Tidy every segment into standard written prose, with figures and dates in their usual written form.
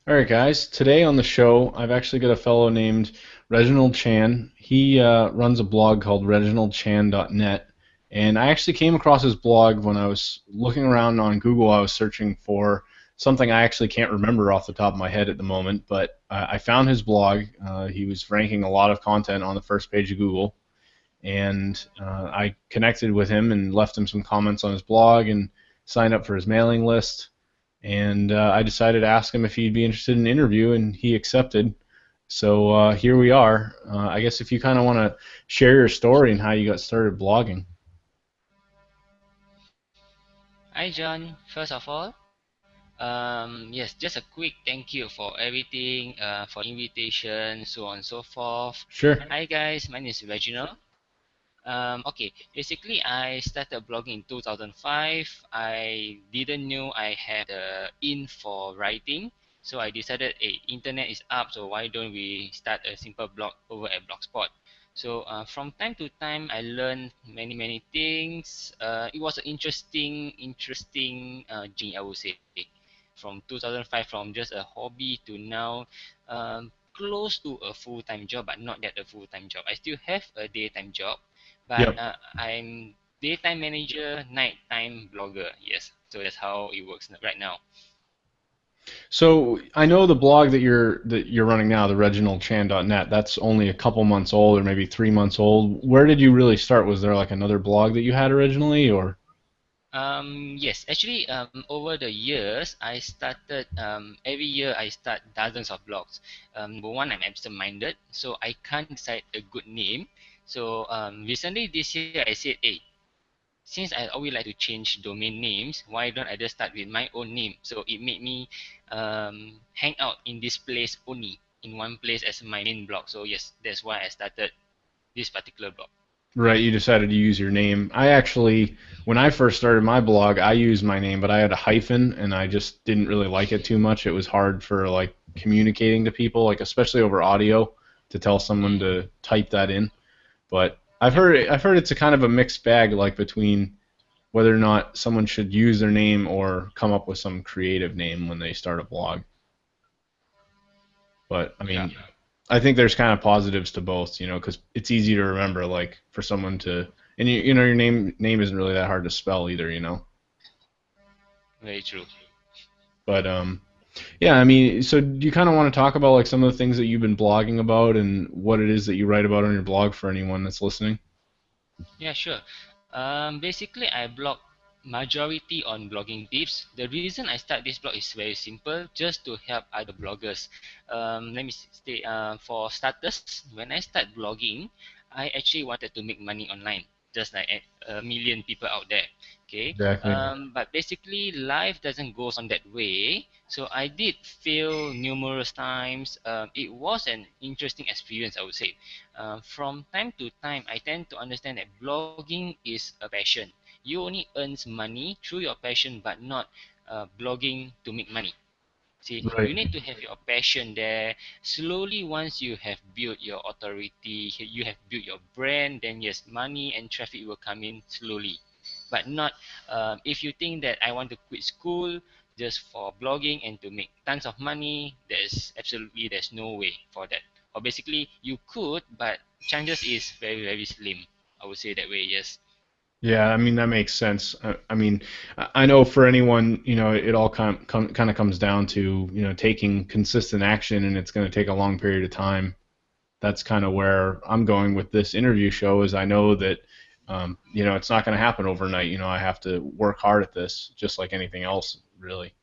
All right, guys. Today on the show, I've actually got a fellow named Reginald Chan. He runs a blog called reginaldchan.net. And I actually came across his blog when I was looking around on Google. I was searching for something I actually can't remember off the top of my head at the moment, but I found his blog. He was ranking a lot of content on the first page of Google. And I connected with him and left him some comments on his blog and signed up for his mailing list. And I decided to ask him if he'd be interested in an interview, and he accepted. So here we are. I guess if you kind of want to share your story and how you got started blogging. Hi, John. First of all, yes, just a quick thank you for everything, for invitation, so on and so forth. Sure. Hi, guys. My name is Reginald. Okay, basically, I started blogging in 2005. I didn't know I had in for writing, so I decided, hey, internet is up, so why don't we start a simple blog over at Blogspot? So from time to time, I learned many things. It was an interesting journey, I would say, from 2005, from just a hobby to now. Close to a full-time job, but not yet a full-time job. I still have a daytime job, but Yep. I'm daytime manager, nighttime blogger. Yes, so that's how it works right now. So I know the blog that you're running now, the reginaldchan.net, that's only a couple months old or maybe 3 months old. Where did you really start? Was there like another blog that you had originally, or? Yes, actually, over the years, I started, every year I start dozens of blogs. Number one, I'm absent-minded, so I can't decide a good name. So recently this year, I said, hey, since I always like to change domain names, why don't I just start with my own name? So it made me hang out in this place only, in one place as my main blog. So yes, that's why I started this particular blog. Right, you decided to use your name. I actually, when I first started my blog, I used my name, but I had a hyphen, and I just didn't really like it too much. It was hard for like communicating to people, like especially over audio, to tell someone Mm, to type that in. But yep. I've heard it's a kind of a mixed bag, like between whether or not someone should use their name or come up with some creative name when they start a blog. But I Yeah. mean, I think there's kind of positives to both, you know, because it's easy to remember, like for someone to, and you know, your name isn't really that hard to spell either, you know. Very true. But yeah, I mean, so do you kind of want to talk about like some of the things that you've been blogging about and what it is that you write about on your blog for anyone that's listening? Yeah, sure. Basically, I blog majority on blogging tips. The reason I start this blog is very simple, just to help other bloggers. Let me say, for starters, when I start blogging, I actually wanted to make money online, just like a million people out there. Okay, Exactly. but basically, life doesn't go on that way. So I did fail numerous times. It was an interesting experience, I would say. From time to time, I tend to understand that blogging is a passion. You only earns money through your passion, but not blogging to make money. See, you Right. need to have your passion there. Slowly, once you have built your authority, you have built your brand, then yes, money and traffic will come in slowly. But not if you think that I want to quit school just for blogging and to make tons of money, there's no way for that. Or basically, you could, but chances is very slim. I would say that way. Yes. Yeah, I mean that makes sense. I mean, I know for anyone, you know, it all kind of comes down to, you know, taking consistent action, and it's going to take a long period of time. That's kind of where I'm going with this interview show. Is I know that, you know, it's not going to happen overnight. You know, I have to work hard at this, just like anything else, really.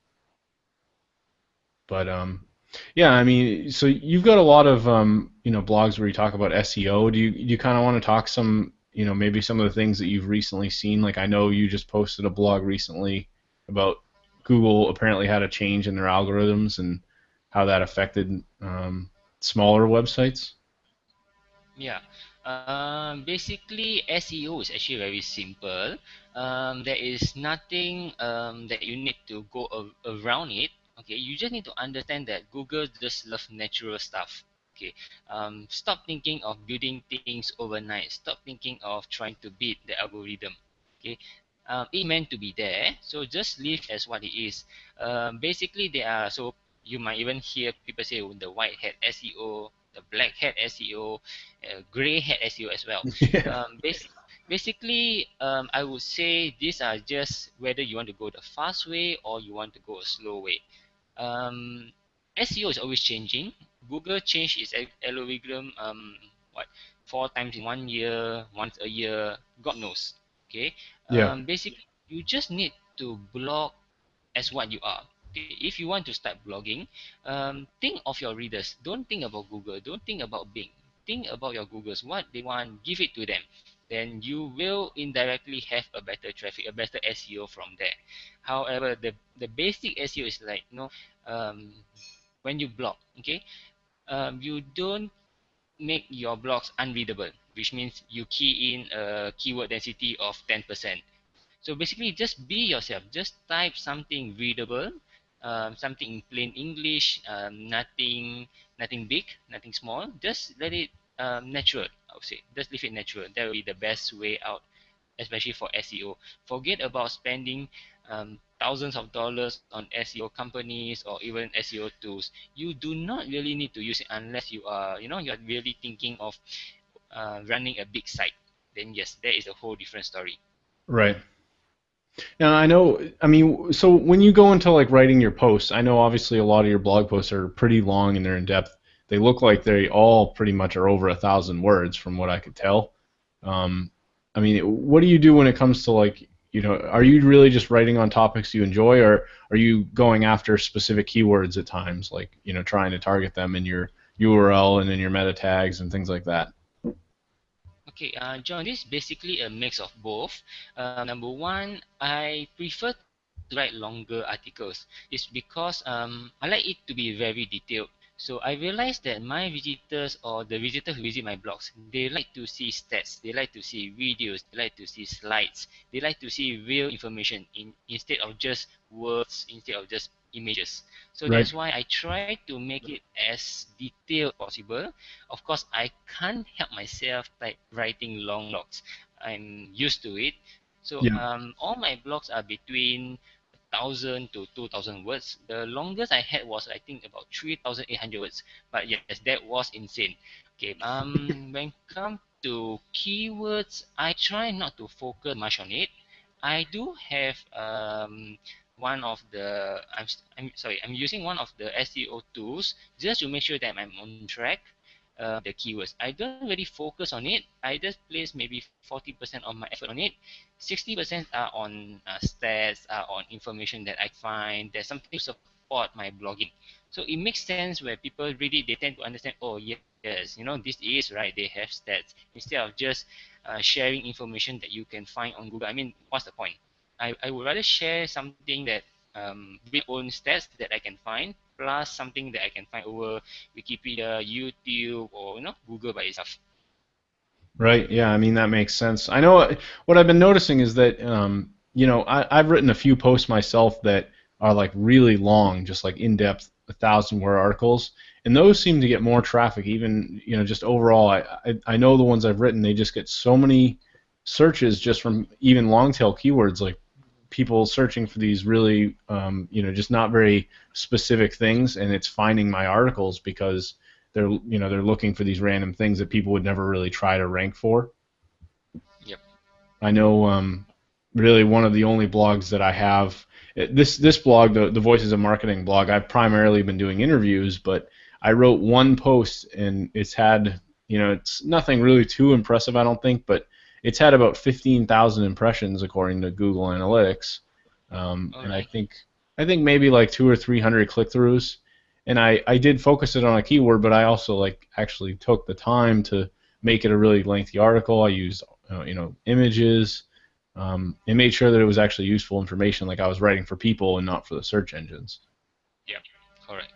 But yeah, I mean, so you've got a lot of you know, blogs where you talk about SEO. Do you kind of want to talk some, you know, maybe some of the things that you've recently seen? Like I know you just posted a blog recently about Google apparently had a change in their algorithms and how that affected smaller websites. Yeah. Basically, SEO is actually very simple. There is nothing that you need to go around it. Okay, you just need to understand that Google just love natural stuff. Okay, stop thinking of building things overnight. Stop thinking of trying to beat the algorithm. Okay, it meant to be there, so just leave as what it is. Basically, they are so You might even hear people say the white hat SEO, the black hat SEO, gray hat SEO as well. Yeah. Um, basic, basically, I would say these are just whether you want to go the fast way or you want to go a slow way. um, SEO is always changing. Google changed its algorithm what 4 times in 1 year, once a year, God knows. Okay, Yeah. basically you just need to blog as what you are. Okay, if you want to start blogging, think of your readers. Don't think about Google. Don't think about Bing. Think about your Googles. What they want, give it to them. Then you will indirectly have a better traffic, a better SEO from there. However, the basic SEO is like um, when you blog, okay, you don't make your blogs unreadable, which means you key in a keyword density of 10%. So basically, just be yourself. Just type something readable, something in plain English, nothing big, nothing small. Just let it natural. I would say, just leave it natural. That will be the best way out, especially for SEO. Forget about spending thousands of dollars on SEO companies or even SEO tools. You do not really need to use it unless you're really thinking of running a big site. Then yes, that is a whole different story. Right. Now I know. I mean, so when you go into like writing your posts, I know obviously a lot of your blog posts are pretty long and they're in depth. They look like they all pretty much are over 1,000 words from what I could tell. Um, I mean, what do you do when it comes to like, are you really just writing on topics you enjoy, or are you going after specific keywords at times, like, trying to target them in your URL and in your meta tags and things like that? Okay, John, this is basically a mix of both. Number one, I prefer to write longer articles. It's because I like it to be very detailed. So I realized that my visitors or the visitors who visit my blogs, they like to see stats, they like to see videos, they like to see slides, they like to see real information instead of just words, instead of just images. So Right. that's why I try to make it as detailed possible. Of course, I can't help myself like writing long blogs. I'm used to it. So Yeah. all my blogs are between 1,000 to 2,000 words. The longest I had was I think about 3,800 words. But yes, that was insane. Okay. When it comes to keywords, I try not to focus much on it. I do have one of the I'm sorry, I'm using one of the SEO tools just to make sure that I'm on track. The keywords, I don't really focus on it. I just place maybe 40% of my effort on it. 60% are on stats, are on information that I find. There's something to support my blogging. So it makes sense where people read it, they tend to understand, oh yes, this is right, they have stats. Instead of just sharing information that you can find on Google. I mean, what's the point? I would rather share something that with own stats that I can find, plus something that I can find over Wikipedia, YouTube, or Google by itself. Right. Yeah. I mean, that makes sense. I know what I've been noticing is that, I've written a few posts myself that are like really long, just like in-depth, 1,000-word articles, and those seem to get more traffic. Even, just overall, I know the ones I've written, they just get so many searches just from even long tail keywords, like people searching for these really, just not very specific things, and it's finding my articles because they're looking for these random things that people would never really try to rank for. Yep. I know, really one of the only blogs that I have. This blog, the Voices of Marketing blog, I've primarily been doing interviews, but I wrote one post and it's had, it's nothing really too impressive, I don't think, but it's had about 15,000 impressions according to Google Analytics, All and I right. think I think maybe like 200 or 300 click-throughs. And I did focus it on a keyword, but I also like actually took the time to make it a really lengthy article. I used images, and made sure that it was actually useful information, like I was writing for people and not for the search engines. Yep. Correct.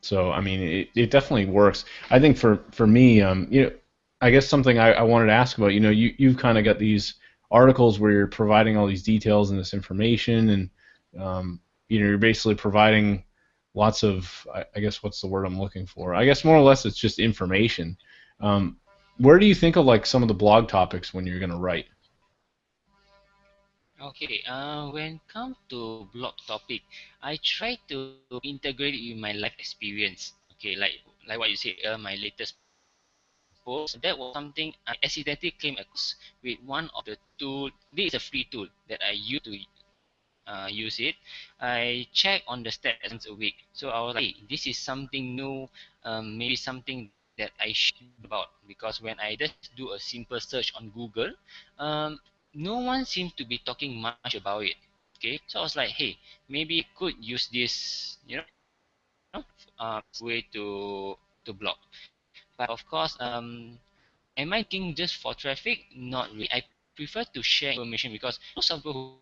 So I mean, it definitely works. I think for me, I guess something I wanted to ask about. You've kind of got these articles where you're providing all these details and this information, and you're basically providing lots of, I guess, what's the word I'm looking for? I guess more or less it's just information. Um, where do you think of like some of the blog topics when you're going to write? Okay, when come to blog topic, I try to integrate it with my life experience. Okay, like what you said, my latest post. That was something I accidentally came across with one of the tool. This is a free tool that I use to use it. I check on the stats once a week. So I was like, hey, this is something new, maybe something that I should know about. Because when I just do a simple search on Google, um, no one seems to be talking much about it. Okay, so I was like, hey, maybe I could use this, way to blog. But of course, am I thinking just for traffic? Not really. I prefer to share information because most of people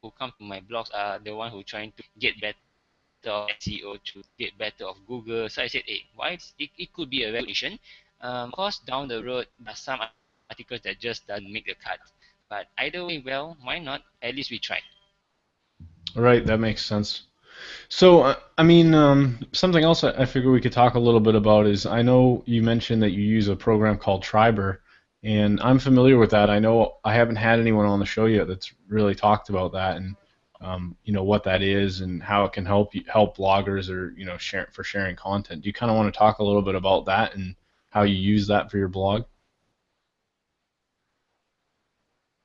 who come to my blogs are the one who trying to get better of SEO, to get better of Google. So I said, hey, why it could be a very good combination. Of course, down the road, there are some articles that just doesn't make the cut. But either way, well, why not? At least we tried. Right, that makes sense. So, I mean, something else I figure we could talk a little bit about is I know you mentioned that you use a program called Triber, and I'm familiar with that. I know I haven't had anyone on the show yet that's really talked about that and what that is and how it can help bloggers or share for sharing content. Do you kind of want to talk a little bit about that and how you use that for your blog?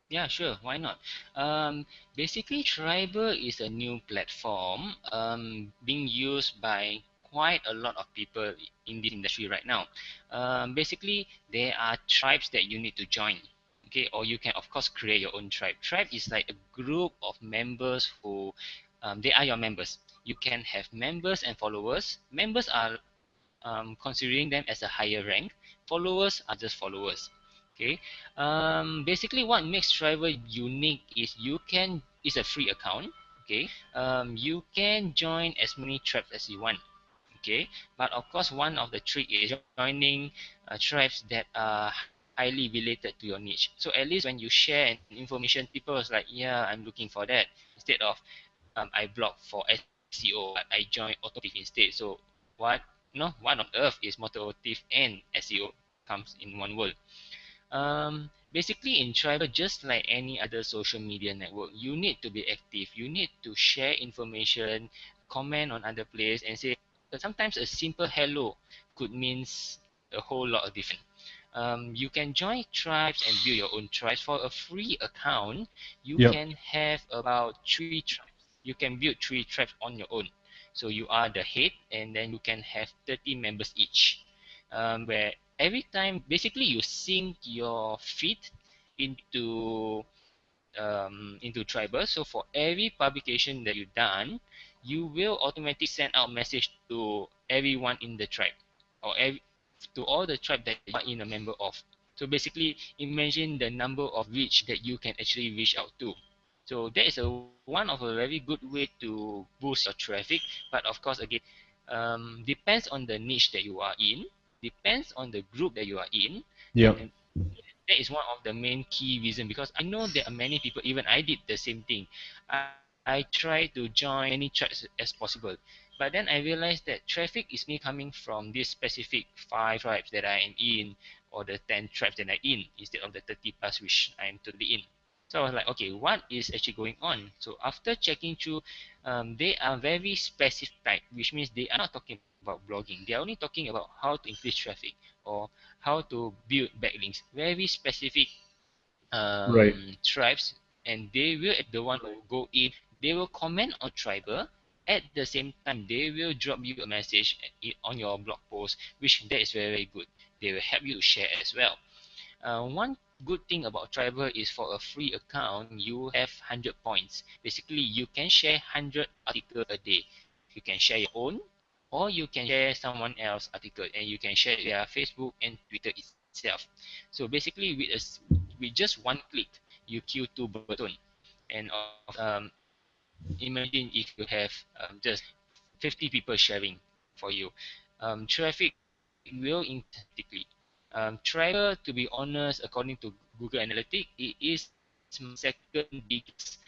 Yeah, sure. Why not? Basically, Triber is a new platform being used by quite a lot of people in this industry right now. Basically, there are tribes that you need to join. Okay, or you can of course create your own tribe. Tribe is like a group of members who they are your members. You can have members and followers. Members are considering them as a higher rank. Followers are just followers. Okay. Basically, what makes Tribe unique is you can. It's a free account. Okay. You can join as many tribes as you want. Okay. But of course, one of the trick is joining tribes that are highly related to your niche. So at least when you share information, people is like, yeah, I'm looking for that. Instead of I block for SEO, but I join automotive instead. So what no, what on earth is automotive and SEO comes in one word? Basically, in Tribal, just like any other social media network, you need to be active. You need to share information, comment on other players, and say. Sometimes a simple hello could means a whole lot of different. You can join tribes and build your own tribes for a free account. You Yep. can have about 3 tribes. You can build 3 tribes on your own. So you are the head, and then you can have 30 members each. Where every time, basically, you sync your feed into into Tribal. So for every publication that you done, you will automatically send out message to everyone in the tribe or to all the tribe that you are in a member of. So basically, imagine the number of reach that you can actually reach out to. So that is one of a very good way to boost your traffic. But of course, again, depends on the niche that you are in, depends on the group that you are in, Yep. and that is one of the main key reason because I know there are many people, even I did the same thing. I try to join many tribes as possible, but then I realized that traffic is me coming from this specific 5 tribes that I am in or the 10 tribes that I'm in instead of the 30 plus which I am totally in. So I was like, okay, what is actually going on? So after checking through, they are very specific type, which means they are not talking about blogging. They are only talking about how to increase traffic or how to build backlinks. Very specific Right. tribes, and they will the one who go in. They will comment on Triber. At the same time, they will drop you a message on your blog post, which that is very, very good. They will help you to share as well. One good thing about Tribal is for a free account, you have 100 points. Basically, you can share 100 articles a day. You can share your own, or you can share someone else's article, and you can share their Facebook and Twitter itself. So basically, with just one click, you kill 2 birds with one stone. And of course, imagine if you have just 50 people sharing for you. Traffic will increase drastically. Triber, to be honest, according to Google Analytics, it is my second biggest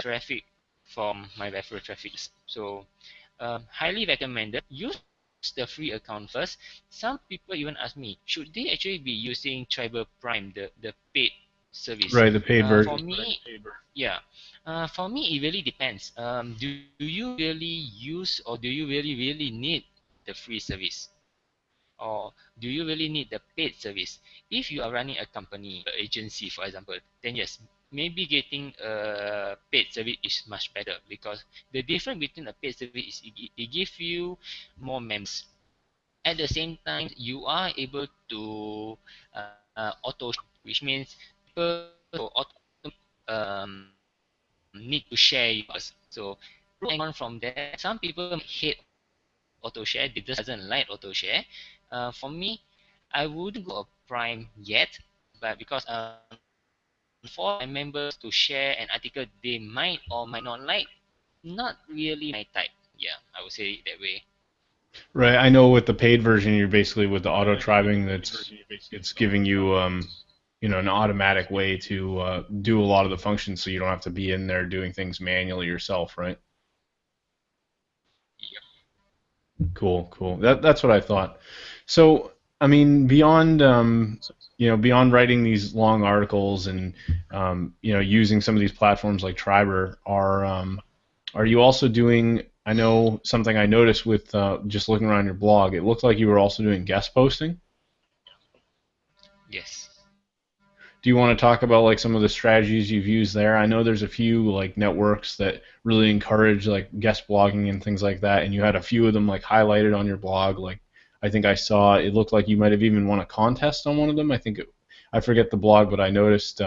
traffic from my referral traffics. So, highly recommended. Use the free account first. Some people even ask me, should they actually be using Triber Prime, the paid service. Right, the paid For version. me, yeah. For me, it really depends. Do you really use or do you really need the free service? Or do you really need the paid service? If you are running a company, agency, for example, then yes, maybe getting a paid service is much better because the difference between a paid service is it gives you more members. At the same time, you are able to auto share, which means people will need to share your members. So pros and cons from there. Some people might hate auto share; they just doesn't like auto share. For me, I wouldn't go a prime yet, but because for my members to share an article they might or might not like, not really my type. Yeah, I would say it that way. Right. I know with the paid version, you're basically with the auto tribing. That's it's giving you an automatic way to do a lot of the functions, so you don't have to be in there doing things manually yourself, right? Yep. Cool, cool. That's what I thought. So, I mean, beyond beyond writing these long articles and using some of these platforms like Triber, are you also doing? I know something I noticed with just looking around your blog. It looked like you were also doing guest posting. Yes. Do you want to talk about like some of the strategies you've used there? I know there's a few like networks that really encourage like guest blogging and things like that, and you had a few of them like highlighted on your blog. Like I think I saw it looked like you might have even won a contest on one of them. I forget the blog, but I noticed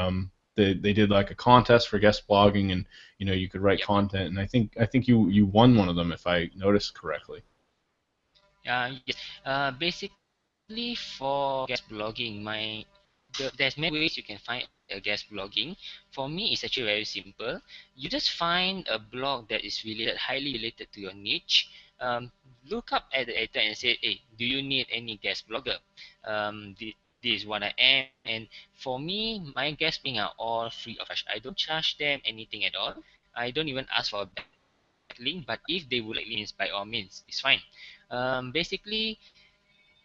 they did like a contest for guest blogging, and you could write Yep. content, and I think you won one of them if I noticed correctly. Yes. Basically, for guest blogging, there's many ways you can find a guest blogging. For me, it's actually very simple. You just find a blog that is related, highly related to your niche. Um, Look up at the editor and say, "Hey, do you need any guest blogger?" This is what I am, and for me, my guest blogging are all free of charge. I don't charge them anything at all. I don't even ask for a backlink, but if they would like links, by all means, it's fine. Basically,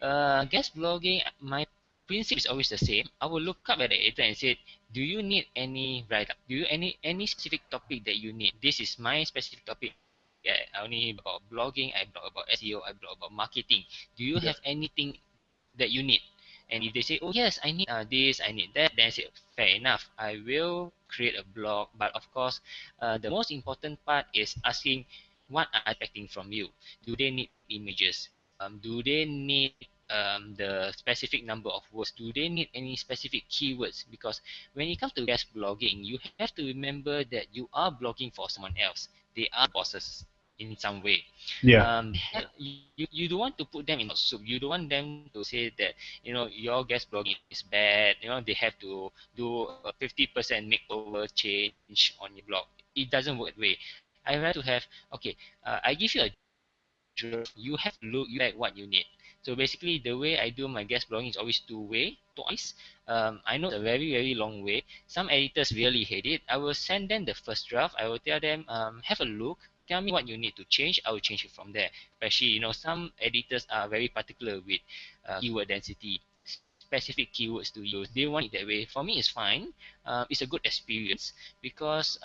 guest blogging, my principle is always the same. I will look up at the editor and say, "Do you need any write up? Do you any specific topic that you need? This is my specific topic. I only blog about blogging. I blog about SEO. I blog about marketing. Do you have Yeah. anything that you need?" And if they say, "Oh yes, I need this, I need that," then I say, "Fair enough. I will create a blog." But of course, the most important part is asking what are expecting from you. Do they need images? Do they need the specific number of words? Do they need any specific keywords? Because when it comes to guest blogging, you have to remember that you are blogging for someone else. They are bosses in some way. Yeah. You don't want to put them in hot soup. You don't want them to say that your guest blogging is bad. They have to do a 50% makeover change on your blog. It doesn't work that way. I rather to have, okay, I give you a draft. You have to look, you back what you need. So basically, the way I do my guest blogging is always two-way, twice. I know it's a very, very long way. Some editors really hate it. I will send them the first draft. I will tell them, have a look. Tell me what you need to change. I will change it from there. Especially, some editors are very particular with keyword density, specific keywords to use. They want it that way. For me, it's fine. It's a good experience because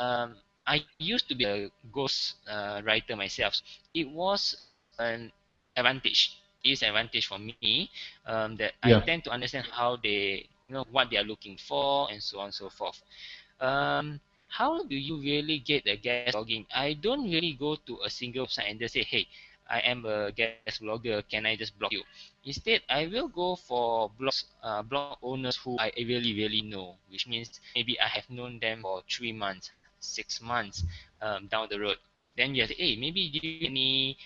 I used to be a ghost writer myself. It was an advantage. It is an advantage for me that I Yeah. tend to understand how they, what they are looking for, and so on and so forth. How do you really get a guest blogging? I don't really go to a single website and just say, "Hey, I am a guest blogger. Can I just blog you?" Instead, I will go for blog owners who I really, really know, which means maybe I have known them for 3 months, 6 months down the road. Then you have to, "Hey, maybe do you need any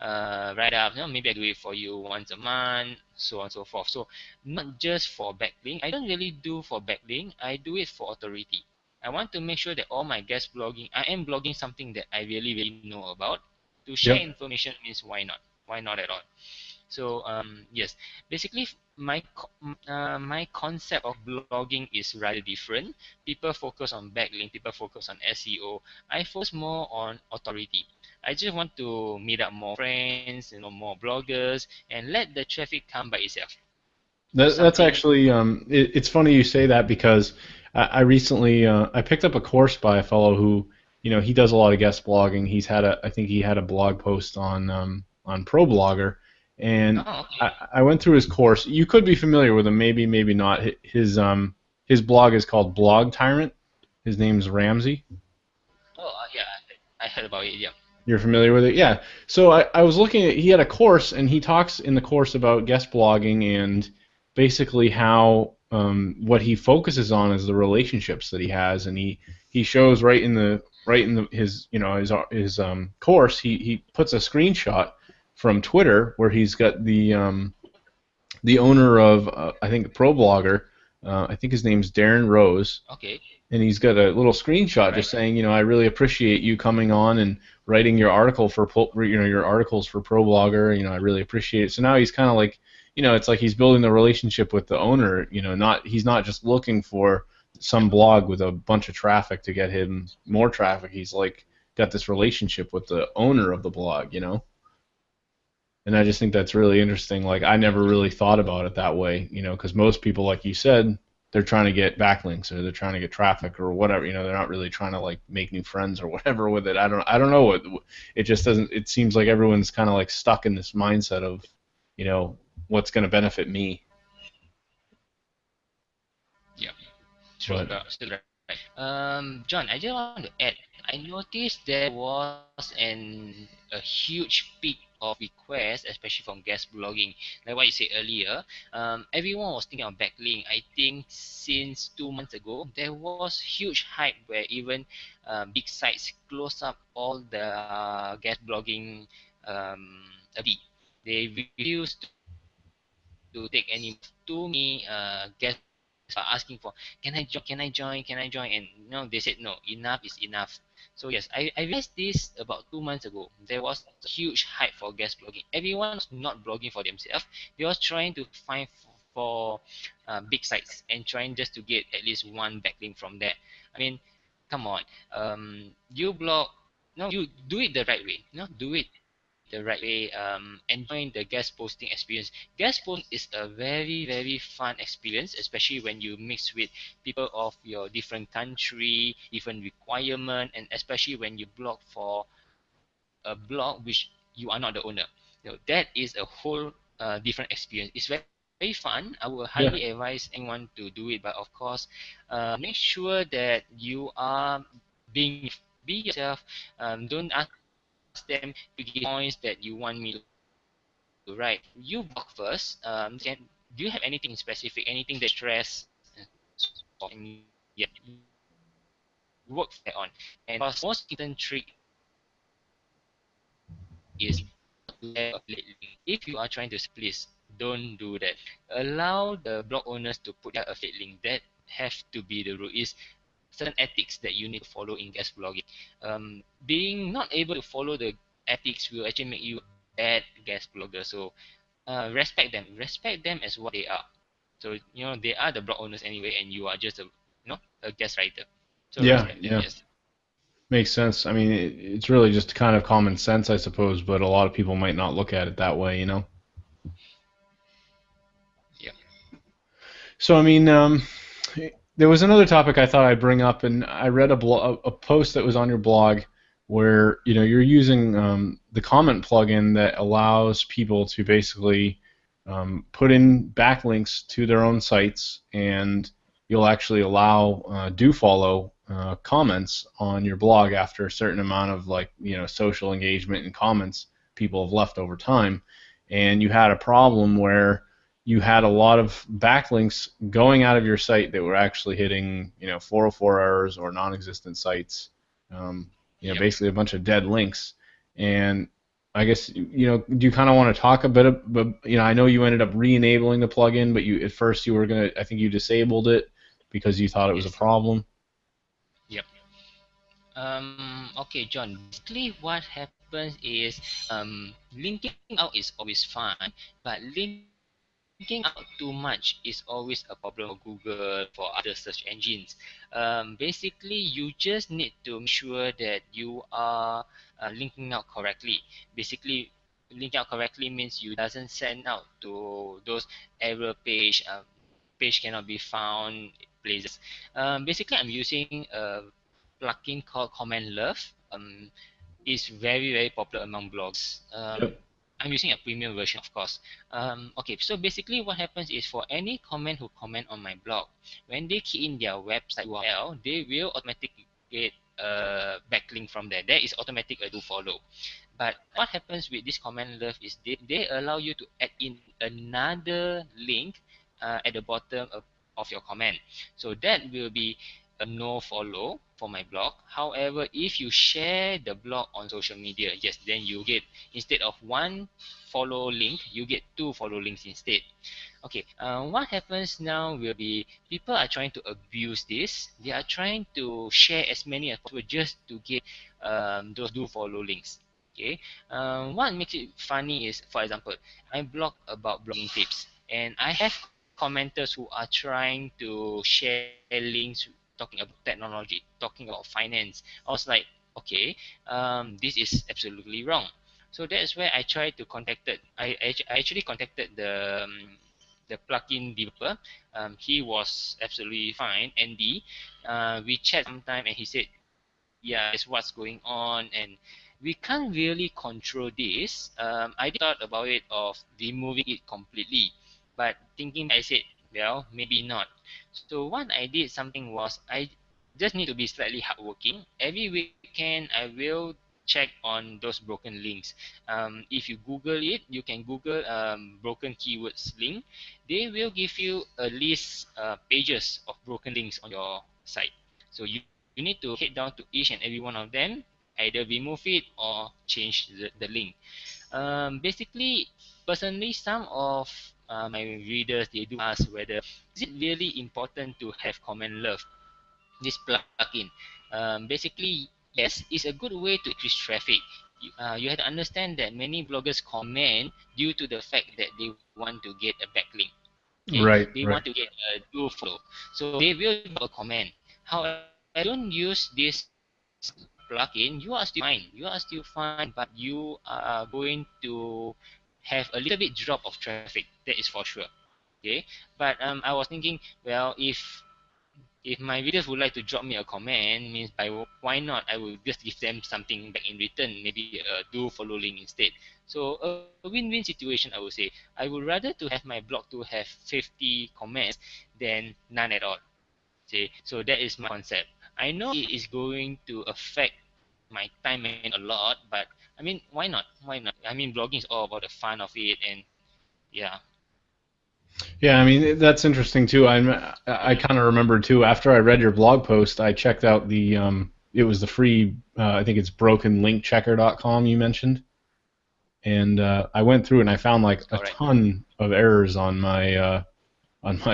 write up? Maybe I do it for you once a month, so on and so forth." So not just for backlink. I don't really do for backlink. I do it for authority. I want to make sure that all my guest blogging, I am blogging something that I really, really know about. To share Yep. information means why not? Why not at all? So yes, basically my concept of blogging is rather different. People focus on backlink, people focus on SEO. I focus more on authority. I just want to meet up more friends, more bloggers, and let the traffic come by itself to That's something. actually it's funny you say that because I recently I picked up a course by a fellow who, he does a lot of guest blogging. I think he had a blog post on ProBlogger, and Oh, okay. I went through his course. You could be familiar with him, maybe, maybe not. His blog is called Blog Tyrant. His name's Ramsey. Oh, yeah, I heard about it. Yeah. You're familiar with it? Yeah. So I was looking at, he had a course, and he talks in the course about guest blogging and basically how what he focuses on is the relationships that he has, and he shows his course, he puts a screenshot from Twitter where he's got the owner of I think ProBlogger, I think his name's Darren Rose, Okay. and he's got a little screenshot Right. just saying, I really appreciate you coming on and writing your article for your articles for ProBlogger. I really appreciate it. So now he's kind of like, it's like he's building the relationship with the owner. Not he's not just looking for some blog with a bunch of traffic to get him more traffic. He's like got this relationship with the owner of the blog. And I just think that's really interesting. Like I Yeah. never really thought about it that way, because most people, like you said, they're trying to get backlinks or they're trying to get traffic or whatever. They're not really trying to like make new friends or whatever with it. I don't know what it just doesn't. It seems like everyone's kind of like stuck in this mindset of, you know, what's going to benefit me. Yeah. True. But Still right. John, I just want to add. I noticed there was a huge peak of requests, especially from guest blogging. Like what you said earlier, everyone was thinking of backlink. I think since 2 months ago, there was huge hype where even big sites close up all the guest blogging ability. They refused to take any more. Too many guest bloggers are asking for, can I join, can I join, and they said no, enough is enough. So yes, I realized this about 2 months ago. There was a huge hype for guest blogging. Everyone was not blogging for themselves. They was trying to find for big sites and trying just to get at least one backlink from there. I mean, come on. You blog, no, you do it the right way. Do it the right way. Enjoying the guest posting experience. Guest posting is a very, very fun experience, especially when you mix with people of your different country, different requirement, and especially when you blog for a blog which you are not the owner. That is a whole different experience. It's very fun. I would highly advise yeah, anyone to do it, but of course, make sure that you are being yourself. Don't ask them to give me points that you want me to write. You blog first. Do you have anything specific, anything that you stress and so on, and you work from there on. And of course, most important trick is not to have a affiliate link. If you are trying to sell something, please don't do that. Allow the blog owners to put their affiliate link. That have to be the rule. Is certain ethics that you need to follow in guest blogging. Being not able to follow the ethics will actually make you a bad guest blogger. So respect them as what they are. So they are the blog owners anyway, and you are just a guest writer. So respect yeah, them. yeah, Yes. makes sense. I mean, it's really just kind of common sense, I suppose, but a lot of people might not look at it that way. Yeah. So I mean, there was another topic I thought I'd bring up, and I read a post that was on your blog where you're using the comment plugin that allows people to basically put in backlinks to their own sites, and you'll actually allow do follow comments on your blog after a certain amount of like social engagement and comments people have left over time, and you had a problem where you had a lot of backlinks going out of your site that were actually hitting 404 errors or non-existent sites, Yep. basically a bunch of dead links. And I guess do you kind of want to talk a bit but I know you ended up re-enabling the plugin, but you at first you were gonna, I think you disabled it because you thought it was a Yes. problem. Yep. Okay, John. Basically, what happens is linking out is always fine, but linking out too much is always a problem for Google, for other search engines. Basically, you just need to make sure that you are linking out correctly. Basically, linking out correctly means you doesn't send out to those error page. Page cannot be found. places. Basically, I'm using a plugin called Comment Love. Is very popular among blogs. Yep. I'm using a premium version, of course. Okay, so basically what happens is for any comment who comment on my blog, when they key in their website URL, they will automatically get a backlink from there. There is automatic a do follow. But what happens with this comment love is they allow you to add in another link at the bottom of your comment. So that will be a no follow for my blog. However, if you share the blog on social media, yes, then you get, instead of one follow link, you get two follow links instead. Okay, what happens now will be people are trying to abuse this. They are trying to share as many as possible just to get those do follow links. Okay, what makes it funny is, for example, I blog about blogging tips, and I have commenters who are trying to share links talking about technology, talking about finance. I was like, okay, this is absolutely wrong. So that's where I tried to contacted. I actually contacted the plugin developer. He was absolutely fine, Andy. We chat sometime, and he said, yeah, that's what's going on, and we can't really control this. I did thought about it of removing it completely, but thinking, I said, well, maybe not. So what I did something was, I just need to be slightly hardworking. Every weekend I will check on those broken links. If you Google it, you can Google broken keywords link. They will give you a list pages of broken links on your site. So you need to head down to each and every one of them, either remove it or change the link. Basically, personally, some of my readers, they do ask whether is it really important to have comment love, this plugin. Basically, yes, it's a good way to increase traffic. You have to understand that many bloggers comment due to the fact that they want to get a backlink. Okay, Right. they Right. want to get a do follow, so they will drop a comment. However, if you don't use this plugin, you are still fine. You are still fine, but you are going to have a little bit drop of traffic. That is for sure. Okay, but I was thinking, well, if my readers would like to drop me a comment, means by why not? I will just give them something back in return, maybe a do follow link instead. So a win-win situation, I would say. I would rather to have my blog to have 50 comments than none at all. See, so that is my concept. I know it is going to affect my time management a lot, but I mean, why not? Why not? I mean, blogging is all about the fun of it, and yeah, Yeah, I mean that's interesting too. I kind of remember too. After I read your blog post, I checked out the it was the free I think it's brokenlinkchecker.com you mentioned, and I went through and I found like a correct. ton of errors on my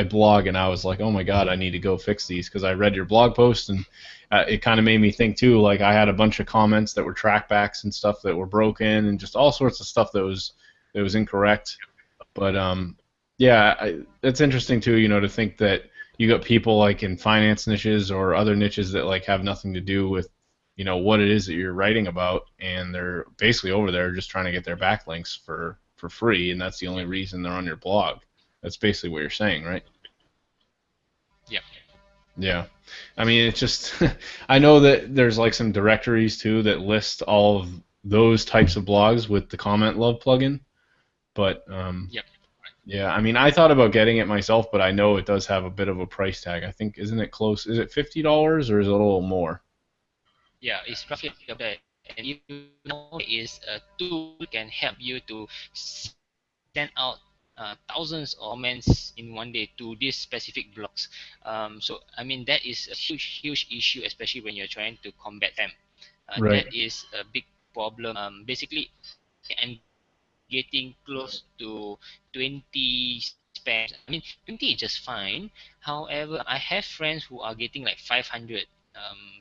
blog, and I was like, oh my god, I need to go fix these because I read your blog post, and it kind of made me think too. Like I had a bunch of comments that were trackbacks and stuff that were broken, and just all sorts of stuff that was incorrect. But yeah, it's interesting too, to think that you got people like in finance niches or other niches that like have nothing to do with, what it is that you're writing about, and they're basically over there just trying to get their backlinks for free, and that's the only Yep, reason they're on your blog. That's basically what you're saying, right? yep, Yeah. I mean, it's just I know that there's like some directories too that list all of those types of blogs with the comment love plugin, but yep. yeah, I mean, I thought about getting it myself, but I know it does have a bit of a price tag. I think, isn't it close? Is it $50 or is it a little more? Yeah, it's roughly about that. And you know, is a tool can help you to send out thousands of comments in one day to these specific blogs. So I mean that is a huge issue, especially when you're trying to combat them. Right. That is a big problem. Basically, I'm getting close to 20 spams. I mean, 20 is just fine. However, I have friends who are getting like 500,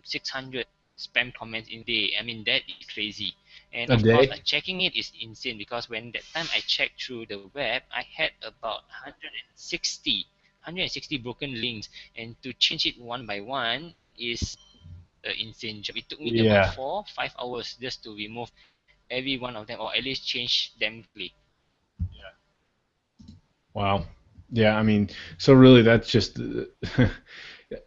600 spam comments in a day. I mean, that is crazy. And A of course, day? checking it is insane because when that time I checked through the web, I had about 160 broken links, and to change it one by one is an insane job. It took me about Yeah. 4 5 hours just to remove every one of them, or at least change them quickly. Wow. Yeah, I mean, so really that's just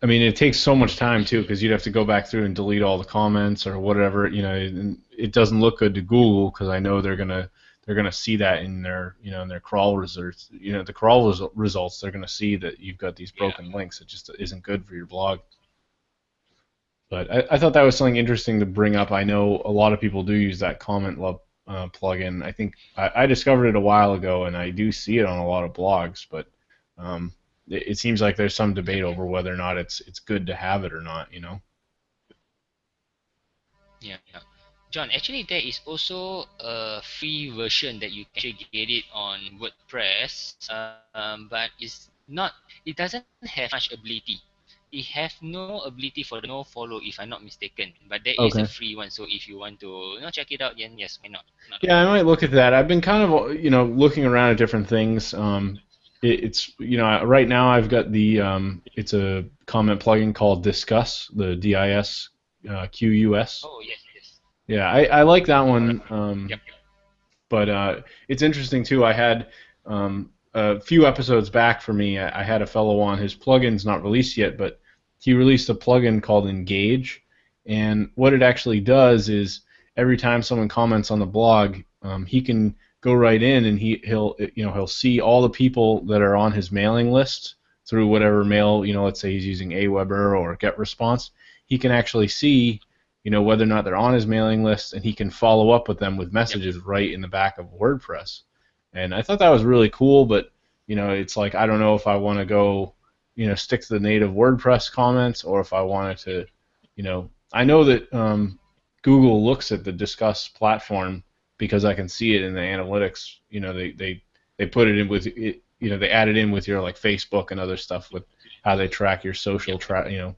I mean, it takes so much time too because you'd have to go back through and delete all the comments or whatever. And it doesn't look good to Google because I know they're gonna see that in their in their crawl results. The crawl results, they're gonna see that you've got these Yeah, broken links. It just isn't good for your blog. But I thought that was something interesting to bring up. I know a lot of people do use that comment love plugin. I think I discovered it a while ago, and I do see it on a lot of blogs. But um, it seems like there's some yep, debate over whether or not it's good to have it or not. yeah, yeah. John, actually, there is also a free version that you can actually get it on WordPress, but it doesn't have much ability. It have no ability for the no follow, if I'm not mistaken. But there is a Okay. free one, so if you want to check it out, then yes, why not? Not a Yeah, I problem. might look at that. I've been kind of looking around at different things. It's right now I've got it's a comment plugin called Discuss, the DISQUS. Oh yes, yes, Yeah, I like that correct. one. Yep. But it's interesting too. I had a few episodes back for me. I had a fellow on. His plugin's not released yet, but he released a plugin called Engage, and what it actually does is every time someone comments on the blog, he can go right in and he'll see all the people that are on his mailing list through whatever mail. Let's say he's using Aweber or GetResponse. He can actually see whether or not they're on his mailing list, and he can follow up with them with Yep. messages right in the back of WordPress. And I thought that was really cool, but it's like I don't know if I want to go, stick to the native WordPress comments or if I wanted to, I know that Google looks at the Discuss platform because I can see it in the analytics. They put it in with it, they add it in with your like Facebook and other stuff with how they track your Yep.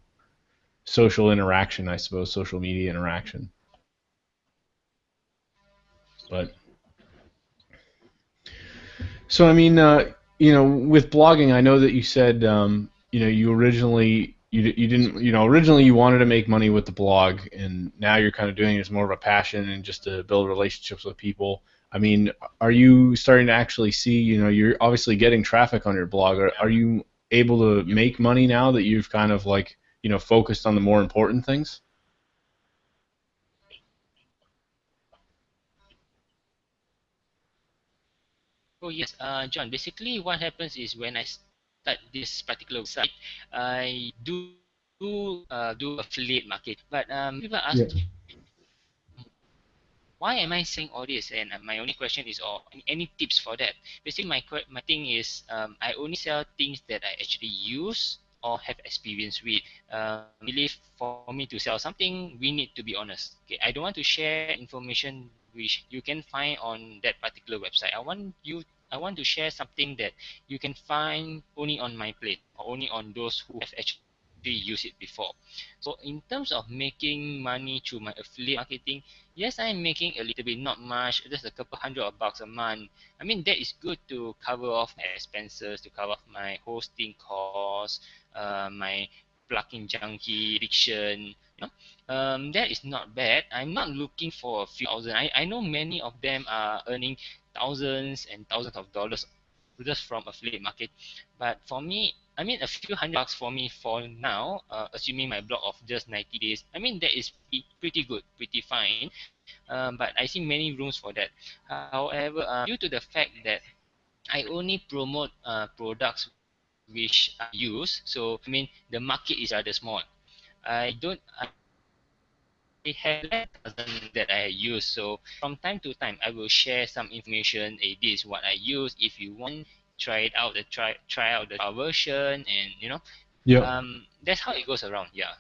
social interaction, I suppose, social media interaction. But so I mean, with blogging, I know that you said, you originally you didn't, originally you wanted to make money with the blog, and now you're kind of doing it as more of a passion and just to build relationships with people. I mean, are you starting to actually see, you're obviously getting traffic on your blog. Are you able to make money now that you've kind of like, focused on the more important things? Oh yes, John. Basically, what happens is when I start this particular website, I do affiliate market. But people Yeah. ask, why am I saying all this? And my only question is, or any tips for that? Basically, my thing is, I only sell things that I actually use or have experience with. Believe for me to sell something, we need to be honest. Okay, I don't want to share information which you can find on that particular website. I want to share something that you can find only on my plate or only on those who have actually used it before. So in terms of making money through my affiliate marketing, yes, I'm making a little bit, not much, just a couple hundred of bucks a month. I mean, that is good to cover off my expenses, to cover off my hosting costs, my plugin junkie addiction. That is not bad. I'm not looking for a few thousand. I know many of them are earning thousands and thousands of dollars just from affiliate market. But for me, I mean, a few hundred bucks for me for now, assuming my blog of just 90 days, I mean, that is pretty good, pretty fine. But I see many rooms for that. However, due to the fact that I only promote products which I use, so I mean, the market is rather small. I have less dozen that I use. So from time to time, I will share some information. Hey, this is what I use. If you want, try it out. Try out the trial version, and Yep. that's how it goes around. Yeah.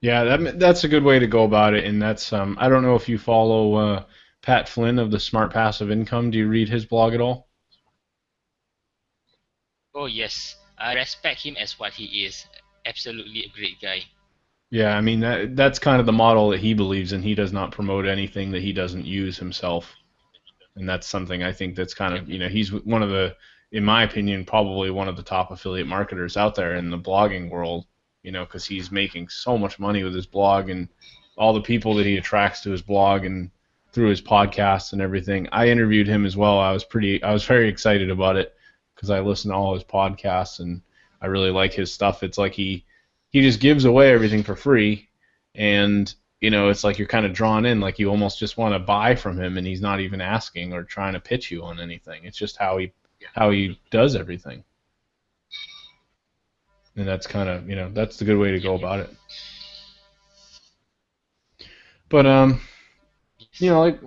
Yeah, that's a good way to go about it, and that's I don't know if you follow Pat Flynn of the Smart Passive Income. Do you read his blog at all? Oh yes, I respect him as what he is. Absolutely a great guy. Yeah, I mean that's kind of the model that he believes in. He does not promote anything that he doesn't use himself, and that's something I think that's kind Yep. of he's one of the, in my opinion, probably one of the top affiliate marketers out there in the blogging world. Because he's making so much money with his blog and all the people that he attracts to his blog and through his podcasts and everything. I interviewed him as well. I was very excited about it because I listened to all his podcasts, and I really like his stuff. It's like he just gives away everything for free, and it's like you're kind of drawn in, like you almost just want to buy from him, and he's not even asking or trying to pitch you on anything. It's just how he does everything, and that's kind of that's the good way to go Yep, about yep. it. But like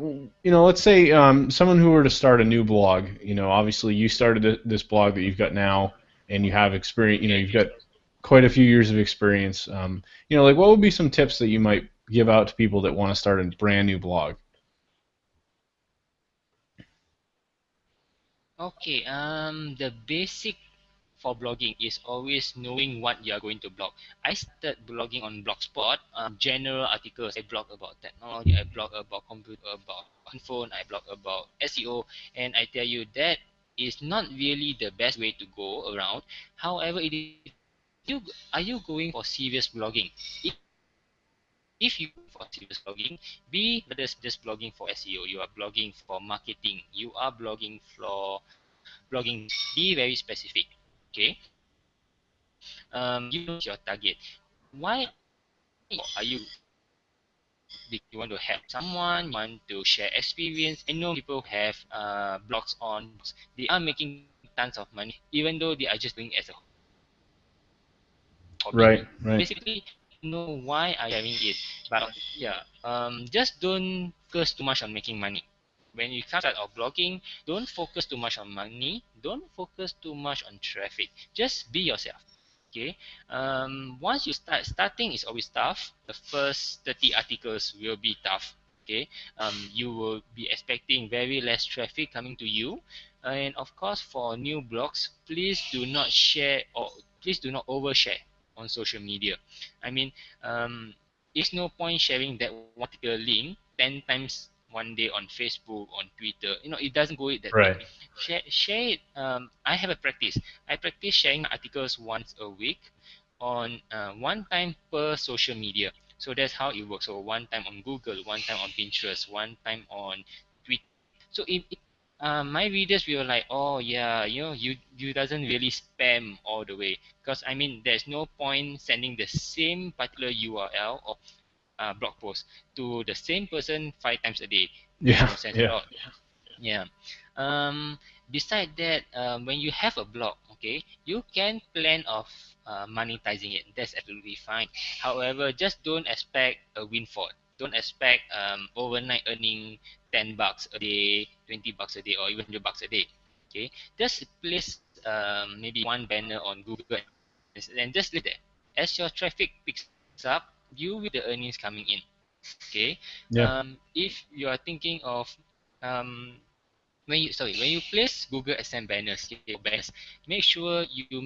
let's say someone who were to start a new blog. Obviously you started this blog that you've got now, and you have experience. You've got Okay. quite a few years of experience. Like what would be some tips that you might give out to people that want to start a brand new blog? Okay. The basic for blogging is always knowing what you are going to blog. I started blogging on Blogspot, general articles. I blog about technology, I blog about computer, about phone, I blog about SEO, and I tell you that is not really the best way to go around. However, it depends. Are you going for serious blogging? If you are going for serious blogging, be rather just blogging for SEO. You are blogging for marketing. You are blogging for blogging business. Be very specific. Okay. You know what is your target. Why are you going for SEO? Are you going for SEO because you want to help someone, you want to share experience? I know people who have blogs on blogs. They are making tons of money, even though they are just doing it as a hobby. Basically, know Right, why are you right. sharing it, but just don't focus too much on making money. When you come start out blogging, don't focus too much on money, don't focus too much on traffic. Just be yourself. Okay. Once you starting is always tough. The first 30 articles will be tough. Okay. You will be expecting very less traffic coming to you, and of course for new blogs, please do not share, or please do not overshare on social media. I mean, it's no point sharing that one particular link 10 times one day on Facebook, on Twitter. It doesn't go it that way. Right. Share it. I have a practice. I practice sharing my articles once a week on one time per social media. So that's how it works. So one time on Google, one time on Pinterest, one time on Twitter. So my readers will like, oh yeah, you doesn't really spam all the way, because I mean there's no point sending the same particular URL or blog post to the same person 5 times a day. Makes Yeah, no sense at yeah, all. Yeah. Um, Beside that, when you have a blog, okay, you can plan of monetizing it. That's absolutely fine. However, just don't expect a windfall. Don't expect overnight earning $10 a day, $20 a day, or even $100 a day. Okay, just place maybe one banner on Google and just leave there. As your traffic picks up, you will see the earnings coming in. Okay. yeah, If you are thinking of um, when you place Google AdSense banners, okay, or banners, make sure you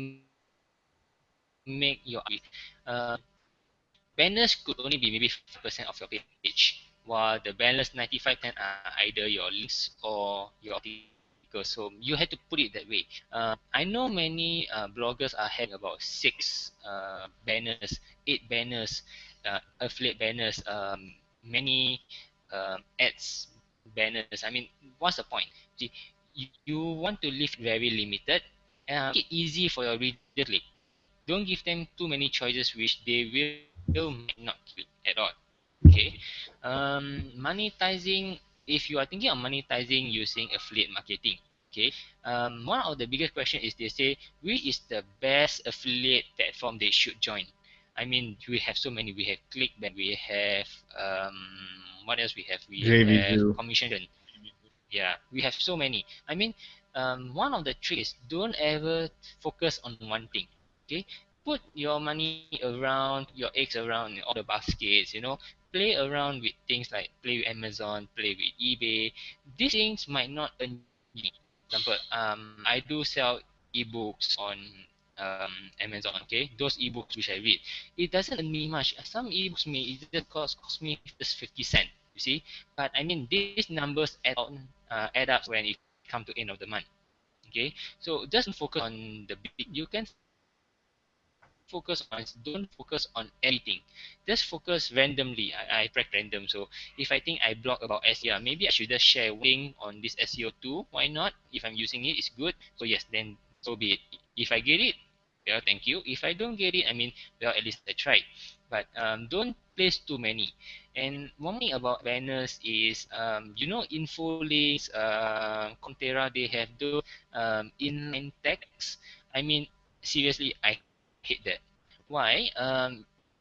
make your banners could only be maybe 5% of your page, while the banners 95% are either your links or your articles. So you had to put it that way. I know many bloggers are having about six banners, eight banners, affiliate banners, many ads banners. I mean, what's the point? See, you want to leave it very limited. Make it easy for your reader to click. Don't give them too many choices which they will might not click at all. Okay. Monetizing, if you are thinking of monetizing using affiliate marketing, okay. One of the biggest question is they say which is the best affiliate platform they should join. I mean, we have so many. We have ClickBank, we have what else we have? We have JV2. Commission. Yeah, we have so many. I mean, one of the tricks is don't ever focus on one thing. Okay, put your money around, your eggs around in all the baskets. Play around with things like play with Amazon, play with eBay. These things might not earn you money. Example, I do sell ebooks on Amazon. Okay, those ebooks which I read, it doesn't earn me much. Some ebooks may it just cost me just 50 cent. You see, but I mean these numbers add up when it come to end of the month. Okay, so just don't focus on the big. You can focus on one. Don't focus on everything. Just focus randomly. I practice random. So if I think I blog about SEO, maybe I should just share one thing on this SEO too. Why not? If I'm using it, it's good. So yes, then so be it. If I get it, well, thank you. If I don't get it, I mean, well, at least I tried. But don't place too many. And one more thing about banners is, info links, Contera, they have those inline text. I mean, seriously, I hate that. Why?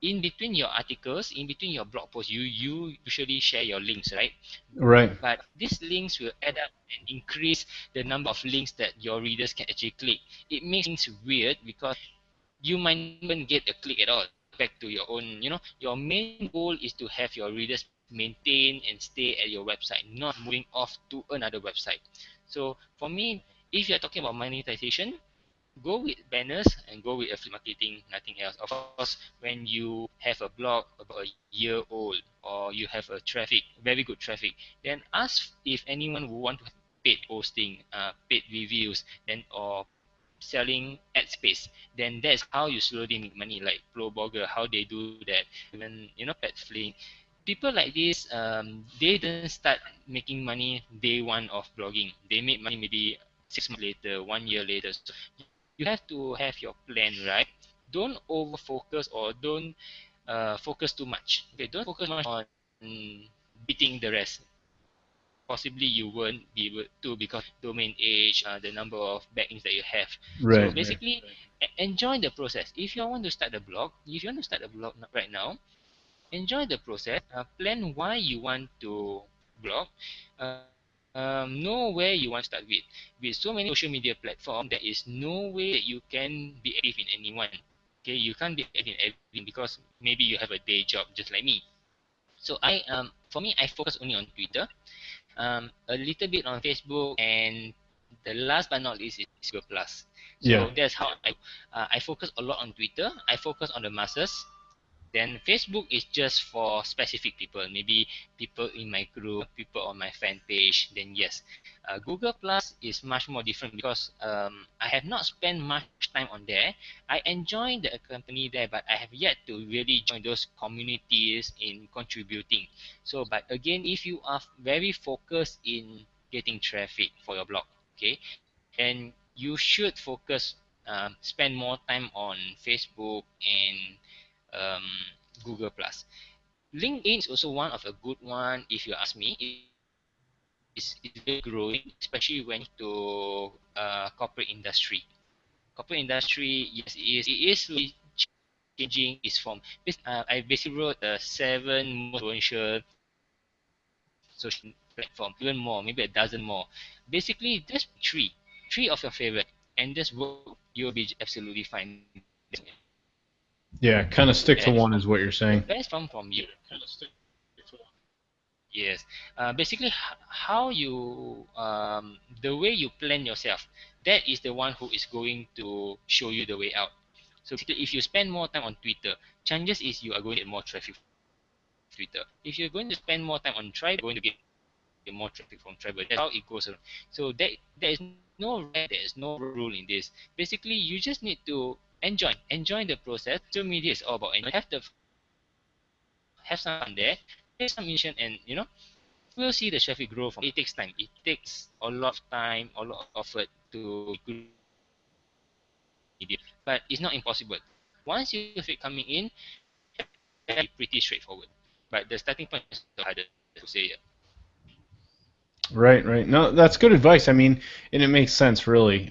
In between your articles, in between your blog posts, you usually share your links, right? Right. But these links will add up and increase the number of links that your readers can actually click. It makes things weird because you might not even get a click at all. Back to your own, your main goal is to have your readers maintain and stay at your website, not moving off to another website. So for me, if you're talking about monetization, go with banners and go with affiliate marketing, nothing else. Of course, when you have a blog about a year old or you have a traffic, very good traffic, then ask if anyone would want to have paid posting, paid reviews, then or selling ad space. Then that's how you slowly make money, like Blogger, how they do that, even Petflink. People like this, they didn't start making money day one of blogging. They made money maybe 6 months later, 1 year later. So you have to have your plan right. Don't over focus or don't focus too much. Okay, don't focus much on beating the rest. Possibly you won't be able to because domain age, the number of backlinks that you have. So Right. basically, enjoy the process. If you want to start a blog, if you want to start a blog right now, enjoy the process. Plan why you want to blog. Know where you want to start with. With so many social media platforms, there is no way that you can be active in any one. Okay, you can't be active in everything because maybe you have a day job just like me. So for me, I focus only on Twitter, a little bit on Facebook, and the last but not least is Google Plus. Yeah. So that's how I focus a lot on Twitter. I focus on the masses. Then Facebook is just for specific people, maybe people in my group, people on my fan page. Then yes, Google Plus is much more different because I have not spent much time on there. I enjoy the company there, but I have yet to really join those communities in contributing. So, but again, if you are very focused in getting traffic for your blog, okay, then you should focus, spend more time on Facebook and um, Google Plus. LinkedIn is also one of a good one. If you ask me, is very growing, especially when it comes to corporate industry. Corporate industry, yes, it is really changing. Is from I basically wrote the 7 most influential social platform, even more, maybe a dozen more. Basically, just pick three of your favorite, and just work. You'll be absolutely fine. Yeah. Kind of stick to Best one from is what you're the saying. best from you. Yes. Basically, how you the way you plan yourself, that is the one who is going to show you the way out. So basically, if you spend more time on Twitter, chances is you are going to get more traffic from Twitter. If you're going to spend more time on Tribe, you're going to get more traffic from Tribe. That's how it goes around. So there is no right, there is no wrong rule in this. Basically, you just need to enjoy the process. Social media is all about enjoy. Have the fun there, share some information, and you will see the traffic grow from there. It takes time. It takes a lot of time, a lot of effort to make good social media, but it's not impossible. Once you have traffic coming in, everything will be pretty straightforward. But the starting point is the hardest to say. Yeah. Right, right. No, that's good advice. I mean, and it makes sense, really.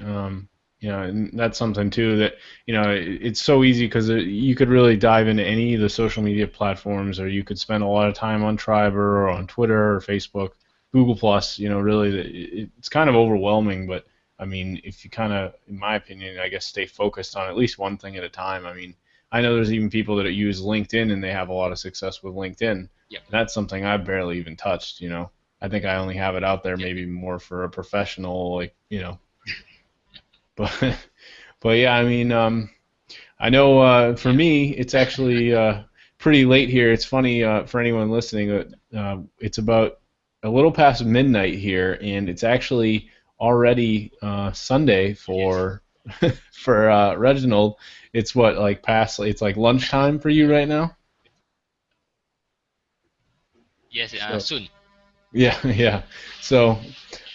And that's something too that it's so easy because you could really dive into any of the social media platforms, or you could spend a lot of time on Triber or on Twitter or Facebook, Google Plus. Really, it's kind of overwhelming. But I mean, if you kind of, in my opinion, I guess stay focused on at least one thing at a time. I mean, I know there's even people that use LinkedIn and they have a lot of success with LinkedIn. Yep. That's something I've barely even touched. I think I only have it out there Yep. maybe more for a professional, like. But but yeah, I mean, I know for Yeah. me, it's actually pretty late here. It's funny for anyone listening. It's about a little past midnight here, and it's actually already Sunday Yes. for for Reginald. It's what like past. It's like lunchtime for you right now. Yes. So Soon. yeah, yeah. So,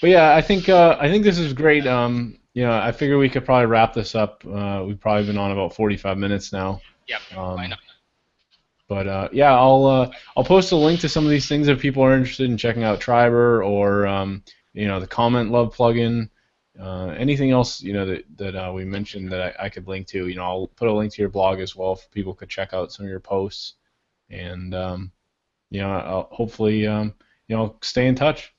but yeah, I think this is great. I figure we could probably wrap this up. We've probably been on about 45 minutes now. Yep, why Um, not? but yeah, I'll post a link to some of these things if people are interested in checking out Triber or the Comment Love plugin. Anything else that we mentioned that I could link to. I'll put a link to your blog as well, if people could check out some of your posts. And I'll hopefully stay in touch.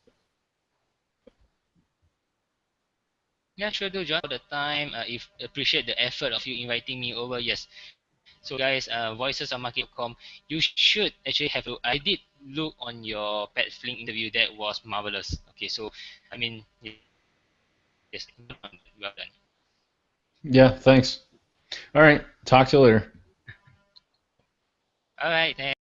Yeah, sure do, John. For the time, if appreciate the effort of you inviting me over. Yes. So guys, voicesofmarketing.com, you should actually have a. I did look on your pet flink interview. That was marvelous. Okay, so I mean, yes, well done. Yeah, thanks. All right, talk to you later. All right, thanks.